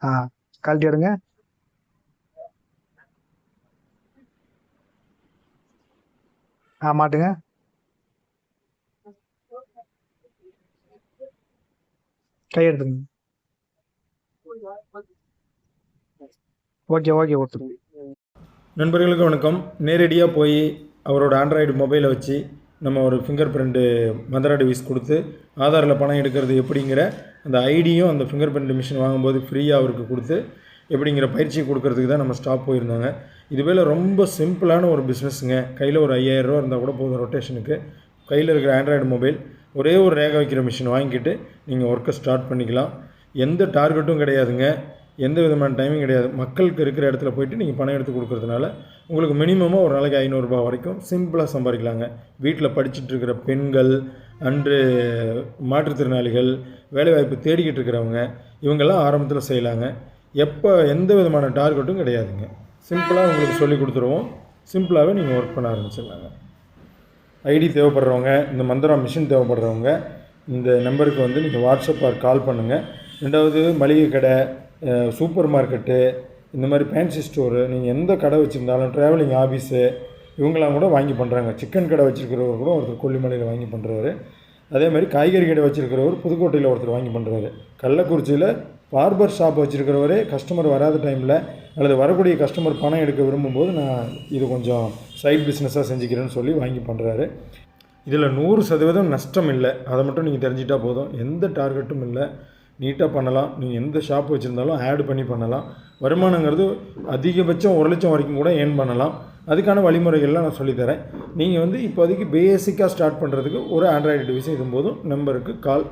ஆ கழட்டி எடுங்க. மாட்டுங்க. கை எடுத்துங்க. ஓகே கொடுத்துருங்க. நண்பர்களுக்கு வணக்கம். நேரடியாக போய் அவரோட ஆண்ட்ராய்டு மொபைலை வச்சு நம்ம ஒரு ஃபிங்கர் பிரிண்ட்டு மதர் டிவைஸ் கொடுத்து ஆதாரில் பணம் எடுக்கிறது எப்படிங்கிற அந்த ஐடியும் அந்த ஃபிங்கர் பிரிண்ட் மிஷின் வாங்கும்போது ஃப்ரீயாக அவருக்கு கொடுத்து எப்படிங்கிற பயிற்சி கொடுக்கறதுக்கு தான் நம்ம ஸ்டாப் போயிருந்தாங்க. இதுவேளை ரொம்ப சிம்பிளான ஒரு பிஸ்னஸுங்க. கையில் ஒரு 5000 ரூபா இருந்தால் கூட போதும் ரொட்டேஷனுக்கு. கையில் இருக்கிற ஆண்ட்ராய்டு மொபைல் ஒரே ஒரு ரேகை வைக்கிற மிஷின் வாங்கிக்கிட்டு நீங்கள் ஒர்க்கை ஸ்டார்ட் பண்ணிக்கலாம். எந்த டார்கெட்டும் கிடையாதுங்க, எந்த விதமான டைமிங் கிடையாது. மக்களுக்கு இருக்கிற இடத்துல போய்ட்டு நீங்கள் பணம் எடுத்து கொடுக்குறதுனால உங்களுக்கு மினிமமாக ஒரு நாளைக்கு 500 ரூபா வரைக்கும் சிம்பிளாக சம்பாதிக்கலாங்க. வீட்டில் படிச்சுட்டு இருக்கிற பெண்கள் அன்று மாற்றுத்திறனாளிகள் வேலைவாய்ப்பு தேடிக்கிட்டு இருக்கிறவங்க இவங்கெல்லாம் ஆரம்பத்தில் செய்யலாங்க. எப்போ எந்த விதமான டார்கெட்டும் கிடையாதுங்க. சிம்பிளாக உங்களுக்கு சொல்லி கொடுத்துருவோம். சிம்பிளாகவே நீங்கள் ஒர்க் பண்ண ஆரம்பிச்சிடலாங்க. ஐடி தேவைப்படுறவங்க, இந்த மந்திரா மிஷின் தேவைப்படுறவங்க இந்த நம்பருக்கு வந்து நீங்கள் வாட்ஸ்அப் ஆர் கால் பண்ணுங்கள். ரெண்டாவது மளிகை கடை, சூப்பர் மார்க்கெட்டு, இந்த மாதிரி ஃபேன்சி ஸ்டோரு, நீங்கள் எந்த கடை வச்சுருந்தாலும் ட்ராவலிங் ஆஃபீஸு இவங்களாம் கூட வாங்கி பண்ணுறாங்க. சிக்கன் கடை வச்சுருக்கிறவர் கூட ஒருத்தர் கொல்லிமலையில் வாங்கி பண்ணுறாரு. அதே மாதிரி காய்கறி கடை வச்சுருக்கிறவர் புதுக்கோட்டையில் ஒருத்தர் வாங்கி பண்ணுறாரு. கள்ளக்குறிச்சியில் பார்பர் ஷாப் வச்சுருக்கிறவரே கஸ்டமர் வராத டைமில் அல்லது வரக்கூடிய கஸ்டமர் பணம் எடுக்க விரும்பும்போது நான் இது கொஞ்சம் சைட் பிஸ்னஸாக செஞ்சுக்கிறேன்னு சொல்லி வாங்கி பண்ணுறாரு. இதில் 100% நஷ்டம் இல்லை. அதை மட்டும் நீங்கள் தெரிஞ்சிட்டால் போதும். எந்த டார்கெட்டும் இல்லை, நீட்டாக பண்ணலாம். நீங்கள் எந்த ஷாப் வச்சுருந்தாலும் ஆட் பண்ணி பண்ணலாம். வருமானங்கிறது அதிகபட்சம் 1 லட்சம் வரைக்கும் கூட ஏர்ன் பண்ணலாம். அதுக்கான வழிமுறைகள்லாம் நான் சொல்லித்தரேன். நீங்கள் வந்து இப்போதைக்கு பேசிக்காக ஸ்டார்ட் பண்ணுறதுக்கு ஒரு ஆண்ட்ராய்டு டிவைஸ் இதும்போதும் நம்பருக்கு கால்